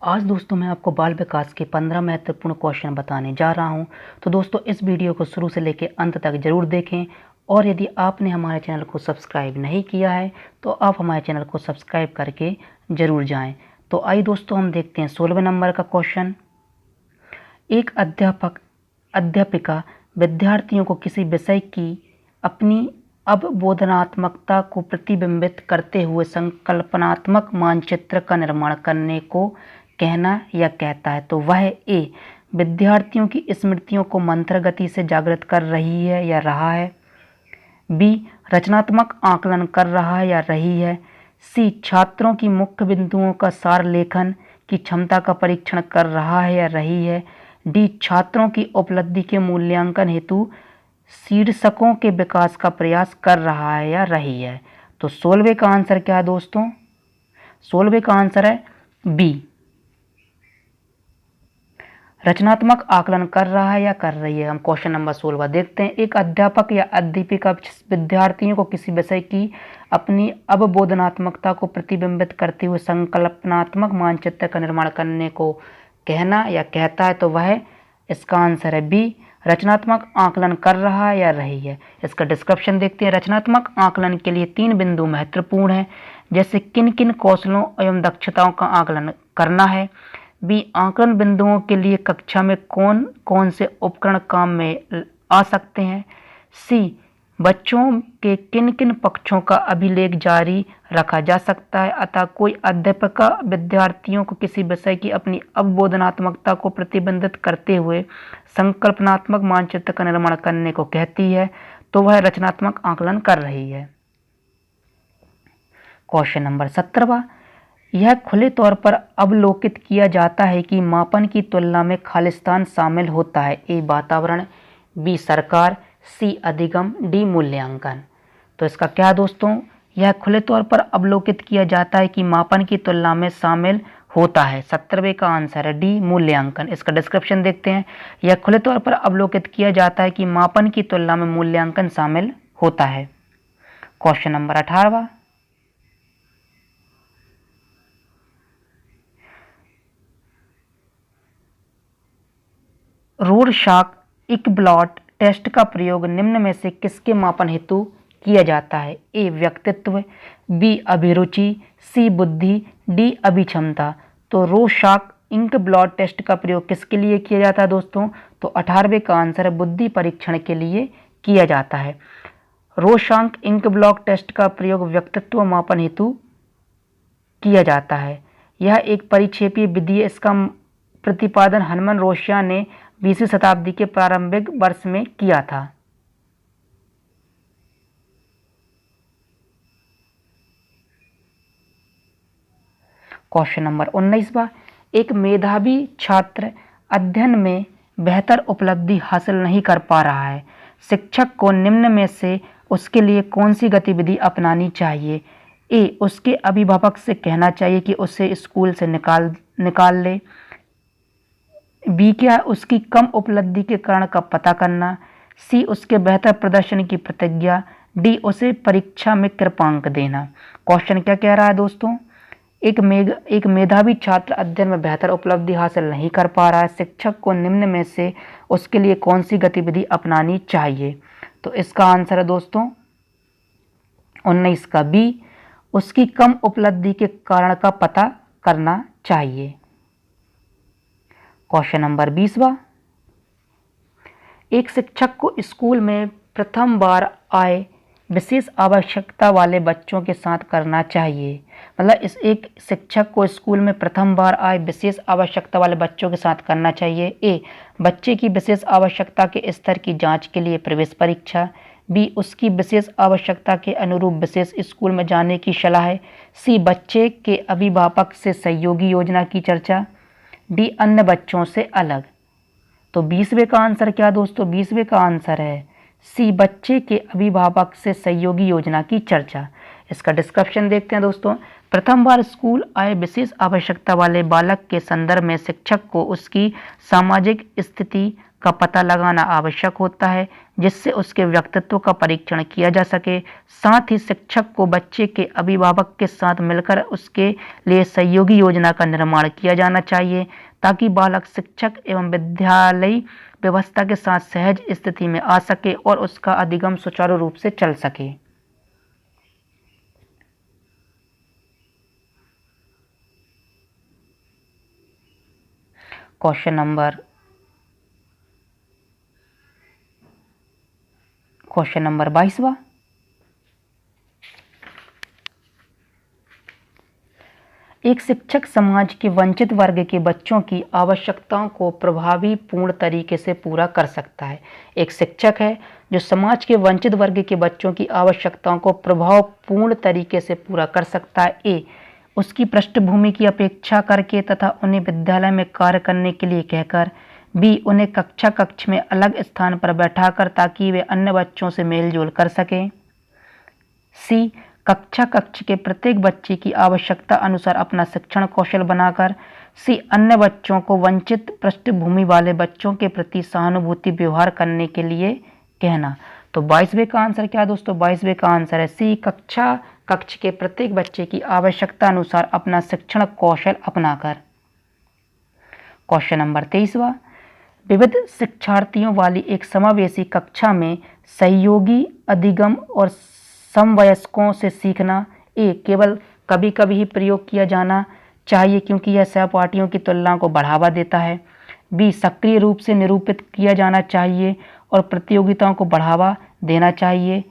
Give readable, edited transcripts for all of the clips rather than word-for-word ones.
आज दोस्तों मैं आपको बाल विकास के 15 महत्वपूर्ण क्वेश्चन बताने जा रहा हूं। तो दोस्तों इस वीडियो को शुरू से लेकर अंत तक जरूर देखें और यदि आपने हमारे चैनल को सब्सक्राइब नहीं किया है तो आप हमारे चैनल को सब्सक्राइब करके जरूर जाएं। तो आइए दोस्तों हम देखते हैं 16वें नंबर का क्वेश्चन। एक अध्यापिका विद्यार्थियों को किसी विषय की अपनी अवबोधनात्मकता को प्रतिबिंबित करते हुए संकल्पनात्मक मानचित्र का निर्माण करने को कहना या कहता है तो वह ए विद्यार्थियों की स्मृतियों को मंत्र गति से जागृत कर रही है या रहा है, बी रचनात्मक आकलन कर रहा है या रही है, सी छात्रों की मुख्य बिंदुओं का सार लेखन की क्षमता का परीक्षण कर रहा है या रही है, डी छात्रों की उपलब्धि के मूल्यांकन हेतु शीर्षकों के विकास का प्रयास कर रहा है या रही है। तो 16वें का आंसर क्या है दोस्तों? 16वें का आंसर है बी रचनात्मक आकलन कर रहा है या कर रही है। हम क्वेश्चन नंबर 16 देखते हैं। एक अध्यापक या अध्यापिका विद्यार्थियों को किसी विषय की अपनी अवबोधनात्मकता को प्रतिबिंबित करते हुए संकल्पनात्मक मानचित्र का निर्माण करने को कहना या कहता है तो वह इसका आंसर है बी रचनात्मक आकलन कर रहा है या रही है। इसका डिस्क्रिप्शन देखते हैं। रचनात्मक आकलन के लिए 3 बिंदु महत्वपूर्ण हैं, जैसे किन किन कौशलों एवं दक्षताओं का आकलन करना है, बी आकलन बिंदुओं के लिए कक्षा में कौन कौन से उपकरण काम में आ सकते हैं, सी बच्चों के किन किन पक्षों का अभिलेख जारी रखा जा सकता है। अतः कोई अध्यापिका विद्यार्थियों को किसी विषय की अपनी अवबोधनात्मकता को प्रतिबंधित करते हुए संकल्पनात्मक मानचित्र का निर्माण करने को कहती है तो वह रचनात्मक आकलन कर रही है। क्वेश्चन नंबर 17वां। यह खुले तौर पर अवलोकित किया जाता है कि मापन की तुलना में खालिस्तान शामिल होता है, ए वातावरण, बी सरकार, सी अधिगम, डी मूल्यांकन। तो इसका क्या दोस्तों? यह खुले तौर पर अवलोकित किया जाता है कि मापन की तुलना में शामिल होता है। 17वें का आंसर है डी मूल्यांकन। इसका डिस्क्रिप्शन देखते हैं। यह खुले तौर पर अवलोकित किया जाता है कि मापन की तुलना में मूल्यांकन शामिल होता है। क्वेश्चन नंबर 18वां। रोरशाक ब्लॉट टेस्ट का प्रयोग निम्न में से किसके मापन हेतु किया जाता है, ए व्यक्तित्व, बी अभिरुचि, सी बुद्धि, डी अभिक्षमता। तो रोरशाक ब्लॉट टेस्ट का प्रयोग किसके लिए किया जाता है दोस्तों? तो 18वें का आंसर है बुद्धि परीक्षण के लिए किया जाता है। रोरशाक ब्लॉट टेस्ट का प्रयोग व्यक्तित्व मापन हेतु किया जाता है। यह एक परिक्षेपीय विधि है। इसका प्रतिपादन हर्मन रोशिया ने 20वीं शताब्दी के प्रारंभिक वर्ष में किया था। क्वेश्चन नंबर 19वां। एक मेधावी छात्र अध्ययन में बेहतर उपलब्धि हासिल नहीं कर पा रहा है, शिक्षक को निम्न में से उसके लिए कौन सी गतिविधि अपनानी चाहिए, ए उसके अभिभावक से कहना चाहिए कि उसे स्कूल से निकाल ले, बी क्या उसकी कम उपलब्धि के कारण का पता करना, सी उसके बेहतर प्रदर्शन की प्रतिज्ञा, डी उसे परीक्षा में कृपांक देना। क्वेश्चन क्या कह रहा है दोस्तों? एक मेधावी छात्र अध्ययन में बेहतर उपलब्धि हासिल नहीं कर पा रहा है, शिक्षक को निम्न में से उसके लिए कौन सी गतिविधि अपनानी चाहिए। तो इसका आंसर है दोस्तों 19 का बी उसकी कम उपलब्धि के कारण का पता करना चाहिए। क्वेश्चन नंबर 20वां। एक शिक्षक को स्कूल में प्रथम बार आए विशेष आवश्यकता वाले बच्चों के साथ करना चाहिए। मतलब एक शिक्षक को स्कूल में प्रथम बार आए विशेष आवश्यकता वाले बच्चों के साथ करना चाहिए। ए बच्चे की विशेष आवश्यकता के स्तर की जांच के लिए प्रवेश परीक्षा, बी उसकी विशेष आवश्यकता के अनुरूप विशेष स्कूल में जाने की सलाह, सी बच्चे के अभिभावक से सहयोगी योजना की चर्चा, डी अन्य बच्चों से अलग। तो 20वें का आंसर क्या दोस्तों? 20वें का आंसर है सी बच्चे के अभिभावक से सहयोगी योजना की चर्चा। इसका डिस्क्रिप्शन देखते हैं दोस्तों। प्रथम बार स्कूल आए विशेष आवश्यकता वाले बालक के संदर्भ में शिक्षक को उसकी सामाजिक स्थिति, का पता लगाना आवश्यक होता है, जिससे उसके व्यक्तित्व का परीक्षण किया जा सके। साथ ही शिक्षक को बच्चे के अभिभावक के साथ मिलकर उसके लिए सहयोगी योजना का निर्माण किया जाना चाहिए, ताकि बालक शिक्षक एवं विद्यालयी व्यवस्था के साथ सहज स्थिति में आ सके और उसका अधिगम सुचारू रूप से चल सके। क्वेश्चन नंबर 22वां। एक शिक्षक समाज के वंचित वर्ग के बच्चों की आवश्यकताओं को प्रभावी पूर्ण तरीके से पूरा कर सकता है। एक शिक्षक है जो समाज के वंचित वर्ग के बच्चों की आवश्यकताओं को प्रभावपूर्ण तरीके से पूरा कर सकता है। ए, उसकी पृष्ठभूमि की अपेक्षा करके तथा उन्हें विद्यालय में कार्य करने के लिए कहकर। बी, उन्हें कक्ष में अलग स्थान पर बैठाकर ताकि वे अन्य बच्चों से मेलजोल कर सकें। सी, कक्ष के प्रत्येक बच्चे की आवश्यकता अनुसार अपना शिक्षण कौशल बनाकर। सी, अन्य बच्चों को वंचित पृष्ठभूमि वाले बच्चों के प्रति सहानुभूति व्यवहार करने के लिए कहना। तो 22वें का आंसर क्या दोस्तों? 22वें का आंसर है सी, कक्ष के प्रत्येक बच्चे की आवश्यकता अनुसार अपना शिक्षण कौशल अपनाकर। क्वेश्चन नंबर 23वां। विविध शिक्षार्थियों वाली एक समावेशी कक्षा में सहयोगी, अधिगम और समवयस्कों से सीखना। ए, केवल कभी कभी ही प्रयोग किया जाना चाहिए क्योंकि यह सहपाठियों की तुलना को बढ़ावा देता है। बी, सक्रिय रूप से निरूपित किया जाना चाहिए और प्रतियोगिताओं को बढ़ावा देना चाहिए।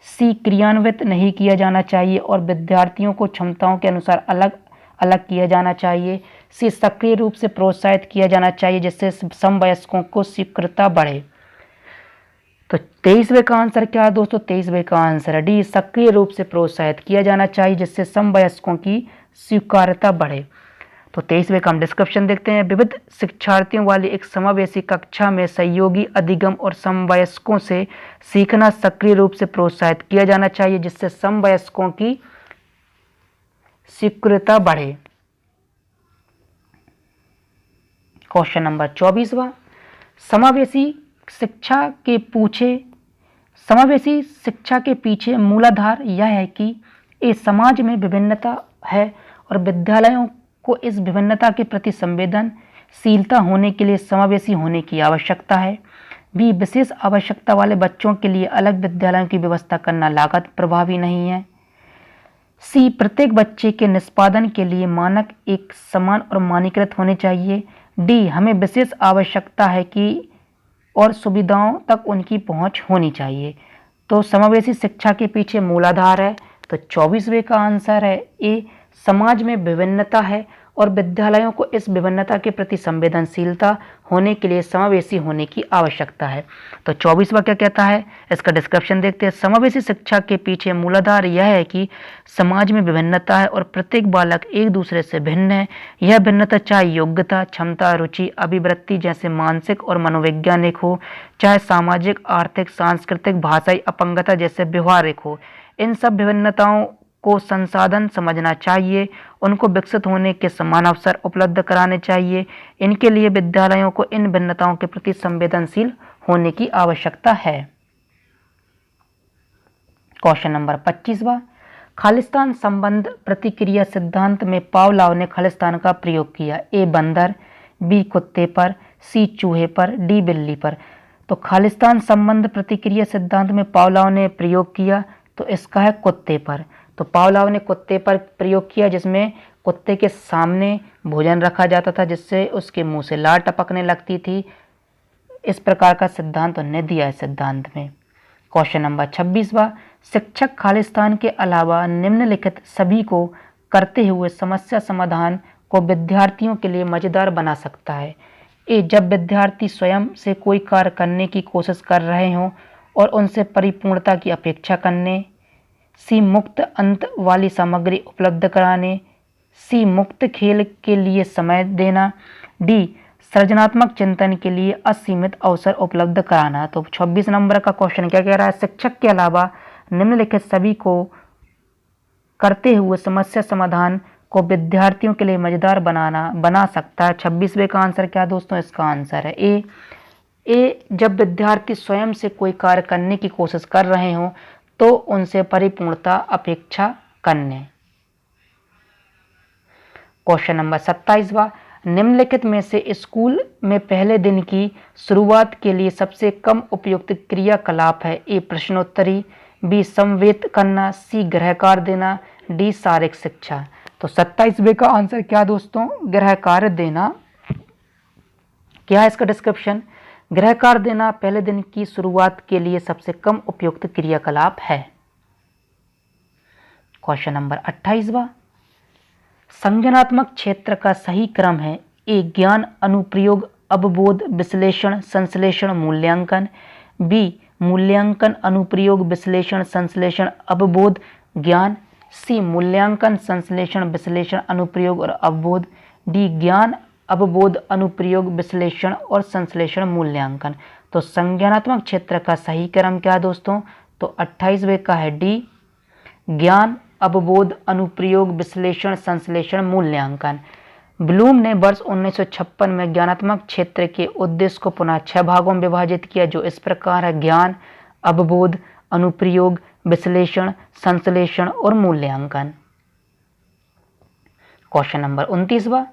सी, क्रियान्वित नहीं किया जाना चाहिए और विद्यार्थियों को क्षमताओं के अनुसार अलग अलग किया जाना चाहिए। सी, सक्रिय रूप से प्रोत्साहित किया जाना चाहिए जिससे समवयस्कों को स्वीकृतता बढ़े। तो 23वें का आंसर क्या है दोस्तों? 23वें का आंसर है डी, सक्रिय रूप से प्रोत्साहित किया जाना चाहिए जिससे समवयस्कों की स्वीकार्यता बढ़े। तो 23वें का हम डिस्क्रिप्शन देखते हैं। विविध शिक्षार्थियों वाली एक समावेशी कक्षा में सहयोगी, अधिगम और समवयस्कों से सीखना सक्रिय रूप से प्रोत्साहित किया जाना चाहिए जिससे समवयस्कों की स्वीकार्यता बढ़े। क्वेश्चन नंबर 24वां। समावेशी शिक्षा के पीछे मूलाधार यह है कि इस समाज में विभिन्नता है और विद्यालयों को इस विभिन्नता के प्रति संवेदनशीलता होने के लिए समावेशी होने की आवश्यकता है। बी, विशेष आवश्यकता वाले बच्चों के लिए अलग विद्यालयों की व्यवस्था करना लागत प्रभावी नहीं है। सी, प्रत्येक बच्चे के निष्पादन के लिए मानक एक समान और मानकीकृत होने चाहिए। डी, हमें विशेष आवश्यकता है कि और सुविधाओं तक उनकी पहुंच होनी चाहिए। तो समावेशी शिक्षा के पीछे मूलाधार है। तो 24वें का आंसर है ए, समाज में विभिन्नता है और विद्यालयों को इस विभिन्नता के प्रति संवेदनशीलता होने के लिए समावेशी होने की आवश्यकता है। तो 24वां क्या कहता है, इसका डिस्क्रिप्शन देखते हैं। समावेशी शिक्षा के पीछे मूलाधार यह है कि समाज में विभिन्नता है और प्रत्येक बालक एक दूसरे से भिन्न है। यह भिन्नता चाहे योग्यता, क्षमता, रुचि, अभिवृत्ति जैसे मानसिक और मनोवैज्ञानिक हो, चाहे सामाजिक, आर्थिक, सांस्कृतिक, भाषाई अपंगता जैसे व्यवहारिक हो। इन सब विभिन्नताओं को संसाधन समझना चाहिए, उनको विकसित होने के समान अवसर उपलब्ध कराने चाहिए। इनके लिए विद्यालयों को इन भिन्नताओं के प्रति संवेदनशील होने की आवश्यकता है। Question number 25वां। खालिस्तान संबंध प्रतिक्रिया सिद्धांत में पावलोव ने खालिस्तान का प्रयोग किया। ए, बंदर, बी, कुत्ते पर, सी, चूहे पर, डी, बिल्ली पर। तो खालिस्तान संबंध प्रतिक्रिया सिद्धांत में पावलोव ने प्रयोग किया तो इसका है कुत्ते पर। तो पावलोव ने कुत्ते पर प्रयोग किया जिसमें कुत्ते के सामने भोजन रखा जाता था जिससे उसके मुंह से लार टपकने लगती थी। इस प्रकार का सिद्धांत उन्होंने दिया है सिद्धांत में। क्वेश्चन नंबर 26वां। शिक्षक खालिस्तान के अलावा निम्नलिखित सभी को करते हुए समस्या समाधान को विद्यार्थियों के लिए मजेदार बना सकता है। ए, जब विद्यार्थी स्वयं से कोई कार्य करने की कोशिश कर रहे हों और उनसे परिपूर्णता की अपेक्षा करने। सी, मुक्त अंत वाली सामग्री उपलब्ध कराने। सी, मुक्त खेल के लिए समय देना। डी, सृजनात्मक चिंतन के लिए असीमित अवसर उपलब्ध कराना। तो 26 नंबर का क्वेश्चन क्या कह रहा है, शिक्षक के अलावा निम्नलिखित सभी को करते हुए समस्या समाधान को विद्यार्थियों के लिए मजेदार बना सकता है। 26वें का आंसर क्या दोस्तों, इसका आंसर है ए, जब विद्यार्थी स्वयं से कोई कार्य करने की कोशिश कर रहे हों तो उनसे परिपूर्णता अपेक्षा करने। क्वेश्चन नंबर 27वां, निम्नलिखित में से स्कूल में पहले दिन की शुरुआत के लिए सबसे कम उपयुक्त क्रियाकलाप है? ए प्रश्नोत्तरी, बी समवेत करना, सी गृह कार्य देना, डी शारीरिक शिक्षा। तो 27वें का आंसर क्या दोस्तों? गृह कार्य देना। क्या है इसका डिस्क्रिप्शन? गृह कार्य देना पहले दिन की शुरुआत के लिए सबसे कम उपयुक्त क्रियाकलाप है। क्वेश्चन नंबर 28वां, संज्ञानात्मक क्षेत्र का सही क्रम है? ए ज्ञान, अनुप्रयोग, अवबोध, विश्लेषण, संश्लेषण, मूल्यांकन, बी मूल्यांकन, अनुप्रयोग, विश्लेषण, संश्लेषण, अवबोध, ज्ञान, सी मूल्यांकन, संश्लेषण, विश्लेषण, अनुप्रयोग और अवबोध, डी ज्ञान, अवबोध, अनुप्रयोग, विश्लेषण और संश्लेषण, मूल्यांकन। तो संज्ञानात्मक क्षेत्र का सही क्रम क्या है दोस्तों? तो 28वें का है डी ज्ञान, अवबोध, अनुप्रयोग, विश्लेषण, संश्लेषण, मूल्यांकन। ब्लूम ने वर्ष 1956 में ज्ञानात्मक क्षेत्र के उद्देश्य को पुनः 6 भागों में विभाजित किया, जो इस प्रकार है: ज्ञान, अवबोध, अनुप्रयोग, विश्लेषण, संश्लेषण और मूल्यांकन। क्वेश्चन नंबर 29वां,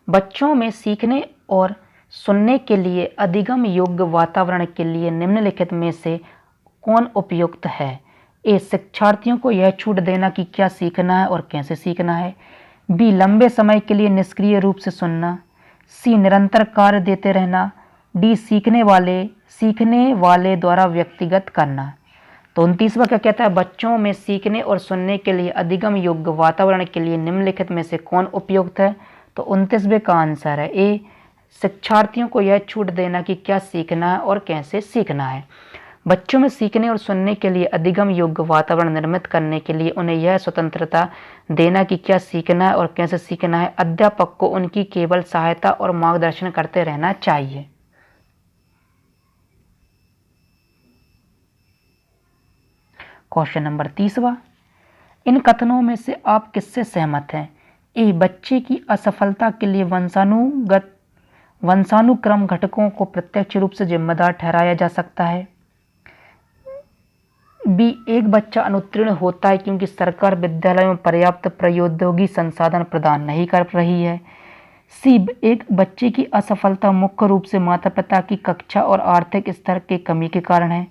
बच्चों में सीखने और सुनने के लिए अधिगम योग्य वातावरण के लिए निम्नलिखित में से कौन उपयुक्त है? ए शिक्षार्थियों को यह छूट देना कि क्या सीखना है और कैसे सीखना है, बी लंबे समय के लिए निष्क्रिय रूप से सुनना, सी निरंतर कार्य देते रहना, डी सीखने वाले द्वारा व्यक्तिगत करना। तो 29वां क्या कहता है? बच्चों में सीखने और सुनने के लिए अधिगम योग्य वातावरण के लिए निम्नलिखित में से कौन उपयुक्त है? तो 29वें का आंसर है ए शिक्षार्थियों को यह छूट देना कि क्या सीखना है और कैसे सीखना है। बच्चों में सीखने और सुनने के लिए अधिगम योग्य वातावरण निर्मित करने के लिए उन्हें यह स्वतंत्रता देना कि क्या सीखना है और कैसे सीखना है। अध्यापक को उनकी केवल सहायता और मार्गदर्शन करते रहना चाहिए। क्वेश्चन नंबर 30वां, इन कथनों में से आप किससे सहमत हैं? ए बच्चे की असफलता के लिए वंशानुक्रम घटकों को प्रत्यक्ष रूप से जिम्मेदार ठहराया जा सकता है, बी एक बच्चा अनुत्तीर्ण होता है क्योंकि सरकार विद्यालयों में पर्याप्त प्रौद्योगिकी संसाधन प्रदान नहीं कर रही है, सी एक बच्चे की असफलता मुख्य रूप से माता पिता की कक्षा और आर्थिक स्तर के कमी के कारण है,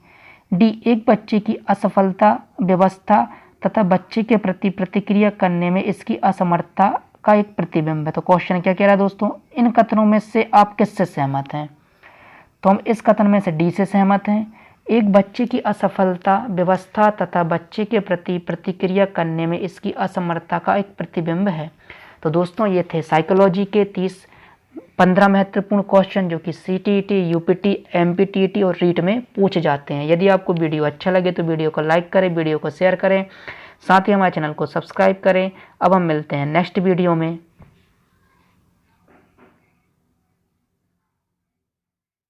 डी एक बच्चे की असफलता व्यवस्था तथा बच्चे के प्रति प्रतिक्रिया करने में इसकी असमर्थता का एक प्रतिबिंब है। तो क्वेश्चन क्या कह रहा है दोस्तों? इन कथनों में से आप किससे सहमत हैं? तो हम इस कथन में से डी से सहमत हैं। एक बच्चे की असफलता व्यवस्था तथा बच्चे के प्रति प्रतिक्रिया करने में इसकी असमर्थता का एक प्रतिबिंब है। तो दोस्तों ये थे साइकोलॉजी के 15 महत्वपूर्ण क्वेश्चन जो कि CTET, UPT, MPTET और रीट में पूछे जाते हैं। यदि आपको वीडियो अच्छा लगे तो वीडियो को लाइक करें, वीडियो को शेयर करें, साथ ही हमारे चैनल को सब्सक्राइब करें। अब हम मिलते हैं नेक्स्ट वीडियो में।